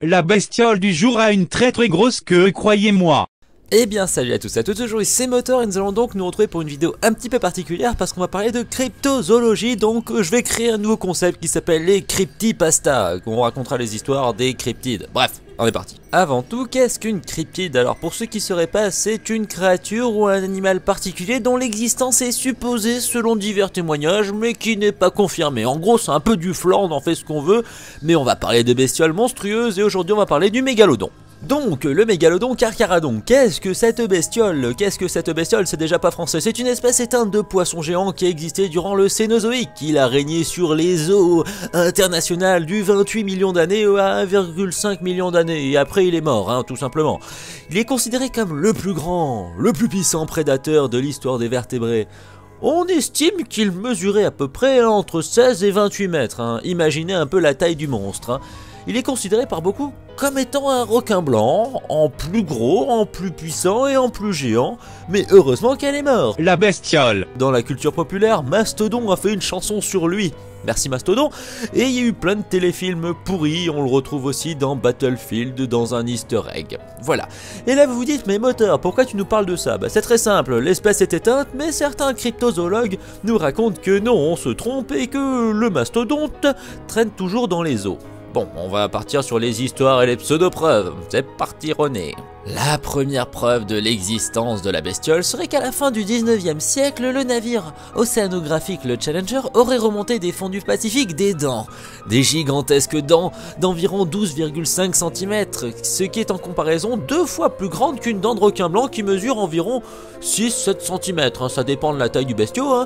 La bestiole du jour a une très grosse queue, croyez-moi. Eh bien salut à tous et à toutes, aujourd'hui c'est Motor et nous allons donc nous retrouver pour une vidéo un petit peu particulière parce qu'on va parler de cryptozoologie. Donc je vais créer un nouveau concept qui s'appelle les cryptipastas, où on racontera les histoires des cryptides. Bref, on est parti. Avant tout, qu'est-ce qu'une cryptide? Alors pour ceux qui ne sauraient pas, c'est une créature ou un animal particulier dont l'existence est supposée selon divers témoignages mais qui n'est pas confirmée. En gros c'est un peu du flan, on en fait ce qu'on veut, mais on va parler de bestioles monstrueuses et aujourd'hui on va parler du mégalodon. Donc, le mégalodon carcharodon, qu'est-ce que cette bestiole? C'est déjà pas français, c'est une espèce éteinte de poisson géant qui a existé durant le Cénozoïque. Il a régné sur les eaux internationales du 28 millions d'années à 1,5 million d'années, et après il est mort, tout simplement. Il est considéré comme le plus grand, le plus puissant prédateur de l'histoire des vertébrés. On estime qu'il mesurait à peu près entre 16 et 28 mètres, Imaginez un peu la taille du monstre, Il est considéré par beaucoup comme étant un requin blanc, en plus gros, en plus puissant et en plus géant, mais heureusement qu'elle est morte. La bestiole. Dans la culture populaire, Mastodon a fait une chanson sur lui. Merci Mastodon. Et il y a eu plein de téléfilms pourris, on le retrouve aussi dans Battlefield, dans un easter egg. Voilà. Et là vous vous dites, mais Moteur, pourquoi tu nous parles de ça? C'est très simple, l'espèce est éteinte, mais certains cryptozoologues nous racontent que non, on se trompe et que le mastodonte traîne toujours dans les eaux. Bon, on va partir sur les histoires et les pseudo-preuves. C'est parti René. La première preuve de l'existence de la bestiole serait qu'à la fin du 19e siècle, le navire océanographique le Challenger aurait remonté des fonds du Pacifique des dents. Des gigantesques dents d'environ 12,5 cm, ce qui est en comparaison 2 fois plus grande qu'une dent de requin blanc qui mesure environ 6-7 cm, ça dépend de la taille du bestiau,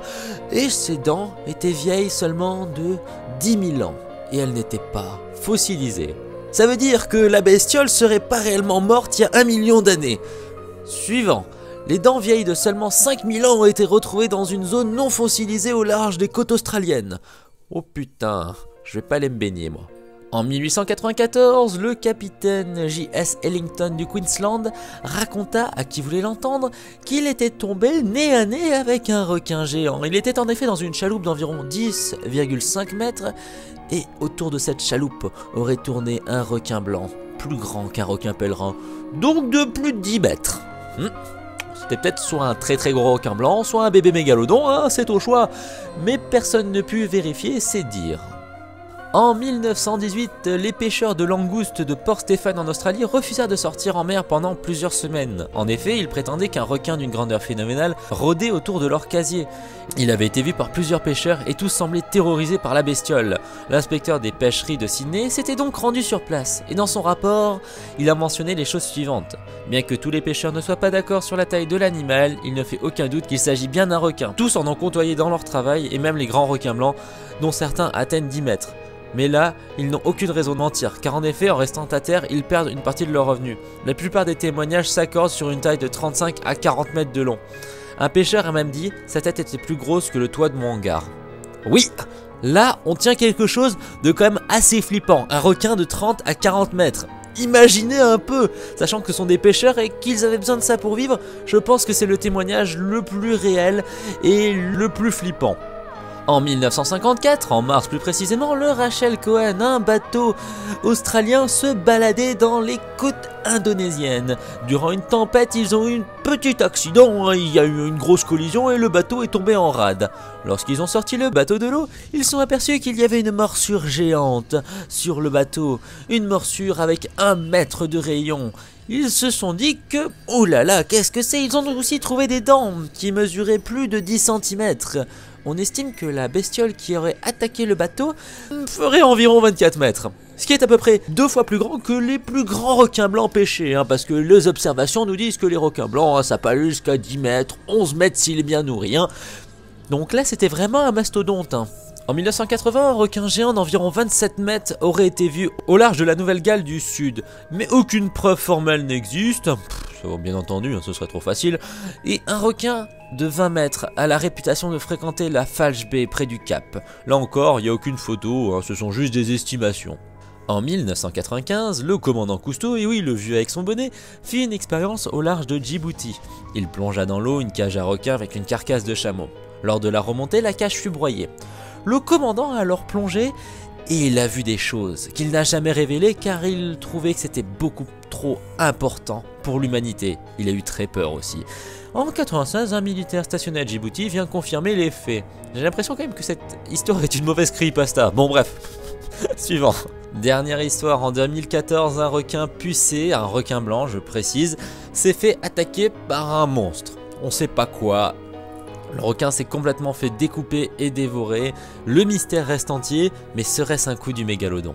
Et ces dents étaient vieilles seulement de 10 000 ans, et elles n'étaient pas fossilisées. Ça veut dire que la bestiole serait pas réellement morte il y a 1 million d'années. Suivant. Les dents vieilles de seulement 5000 ans ont été retrouvées dans une zone non fossilisée au large des côtes australiennes. Oh putain, je vais pas aller me baigner moi. En 1894, le capitaine J.S. Ellington du Queensland raconta à qui voulait l'entendre qu'il était tombé nez à nez avec un requin géant. Il était en effet dans une chaloupe d'environ 10,5 mètres et autour de cette chaloupe aurait tourné un requin blanc, plus grand qu'un requin pèlerin, donc de plus de 10 mètres. C'était peut-être soit un très gros requin blanc, soit un bébé mégalodon, c'est au choix, mais personne ne put vérifier ces dires. En 1918, les pêcheurs de langoustes de Port Stéphane en Australie refusèrent de sortir en mer pendant plusieurs semaines. En effet, ils prétendaient qu'un requin d'une grandeur phénoménale rôdait autour de leur casier. Il avait été vu par plusieurs pêcheurs et tous semblaient terrorisés par la bestiole. L'inspecteur des pêcheries de Sydney s'était donc rendu sur place et dans son rapport, il a mentionné les choses suivantes. Bien que tous les pêcheurs ne soient pas d'accord sur la taille de l'animal, il ne fait aucun doute qu'il s'agit bien d'un requin. Tous en ont côtoyé dans leur travail et même les grands requins blancs, dont certains atteignent 10 mètres. Mais là, ils n'ont aucune raison de mentir, car en effet, en restant à terre, ils perdent une partie de leurs revenus. La plupart des témoignages s'accordent sur une taille de 35 à 40 mètres de long. Un pêcheur a même dit, sa tête était plus grosse que le toit de mon hangar. Oui, là, on tient quelque chose de quand même assez flippant, un requin de 30 à 40 mètres. Imaginez un peu, sachant que ce sont des pêcheurs et qu'ils avaient besoin de ça pour vivre, je pense que c'est le témoignage le plus réel et le plus flippant. En 1954, en mars plus précisément, le Rachel Cohen, un bateau australien, se baladait dans les côtes indonésiennes. Durant une tempête, ils ont eu un petit accident, il y a eu une grosse collision et le bateau est tombé en rade. Lorsqu'ils ont sorti le bateau de l'eau, ils sont aperçus qu'il y avait une morsure géante sur le bateau, une morsure avec 1 mètre de rayon. Ils se sont dit que, oh là là, qu'est-ce que c'est? Ils ont aussi trouvé des dents qui mesuraient plus de 10 cm. On estime que la bestiole qui aurait attaqué le bateau ferait environ 24 mètres. Ce qui est à peu près 2 fois plus grand que les plus grands requins blancs pêchés, parce que les observations nous disent que les requins blancs, ça peut aller jusqu'à 10 mètres, 11 mètres s'il est bien nourri. Donc là, c'était vraiment un mastodonte. En 1980, un requin géant d'environ 27 mètres aurait été vu au large de la Nouvelle-Galles du Sud, mais aucune preuve formelle n'existe. Bien entendu, ce serait trop facile. Et un requin de 20 mètres a la réputation de fréquenter la Falche Bay près du Cap. Là encore, il n'y a aucune photo, ce sont juste des estimations. En 1995, le commandant Cousteau, et oui le vieux avec son bonnet, fit une expérience au large de Djibouti. Il plongea dans l'eau une cage à requins avec une carcasse de chameau. Lors de la remontée, la cage fut broyée. Le commandant a alors plongé et il a vu des choses qu'il n'a jamais révélées car il trouvait que c'était beaucoup trop important pour l'humanité. Il a eu très peur aussi. En 96, un militaire stationné à Djibouti vient confirmer les faits. J'ai l'impression quand même que cette histoire est une mauvaise creepypasta. Bon bref, suivant. Dernière histoire, en 2014, un requin pucé, un requin blanc je précise, s'est fait attaquer par un monstre. On sait pas quoi. Le requin s'est complètement fait découper et dévorer. Le mystère reste entier, mais serait-ce un coup du mégalodon?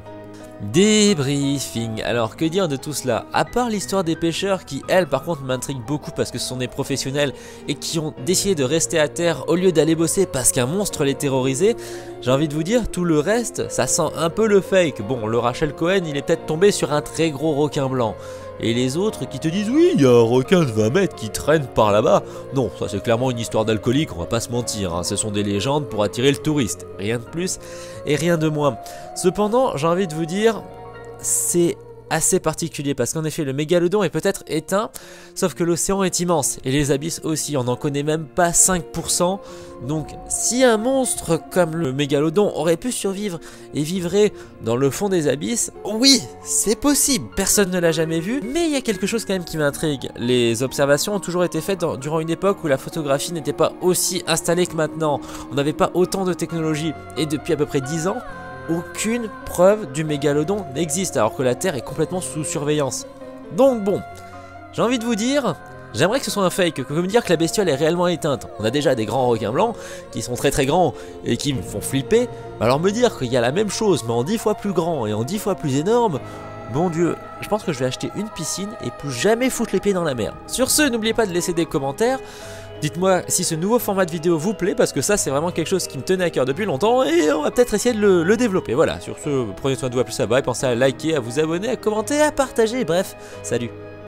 Débriefing. Alors que dire de tout cela? À part l'histoire des pêcheurs qui, elle, par contre m'intrigue beaucoup parce que ce sont des professionnels et qui ont décidé de rester à terre au lieu d'aller bosser parce qu'un monstre les terrorisait, j'ai envie de vous dire, tout le reste, ça sent un peu le fake. Bon, le Rachel Cohen, il est peut-être tombé sur un très gros requin blanc. Et les autres qui te disent oui, il y a un requin de 20 mètres qui traîne par là-bas. Non, ça c'est clairement une histoire d'alcoolique, on va pas se mentir, hein. Ce sont des légendes pour attirer le touriste. Rien de plus et rien de moins. Cependant, j'ai envie de vous dire, c'est assez particulier parce qu'en effet le mégalodon est peut-être éteint, sauf que l'océan est immense et les abysses aussi, on n'en connaît même pas 5%. Donc si un monstre comme le mégalodon aurait pu survivre et vivrait dans le fond des abysses, oui, c'est possible, personne ne l'a jamais vu, mais il y a quelque chose quand même qui m'intrigue. Les observations ont toujours été faites durant une époque où la photographie n'était pas aussi installée que maintenant, on n'avait pas autant de technologie, et depuis à peu près 10 ans, aucune preuve du mégalodon n'existe alors que la Terre est complètement sous surveillance. Donc bon, j'ai envie de vous dire, j'aimerais que ce soit un fake, que me dire que la bestiole est réellement éteinte. On a déjà des grands requins blancs qui sont très très grands et qui me font flipper. Alors me dire qu'il y a la même chose mais en 10 fois plus grand et en 10 fois plus énorme, bon Dieu, je pense que je vais acheter une piscine et plus jamais foutre les pieds dans la mer. Sur ce, n'oubliez pas de laisser des commentaires. Dites-moi si ce nouveau format de vidéo vous plaît, parce que ça c'est vraiment quelque chose qui me tenait à cœur depuis longtemps et on va peut-être essayer de le développer. Voilà, sur ce, prenez soin de vous, à plus, ça va, et pensez à liker, à vous abonner, à commenter, à partager, bref, salut.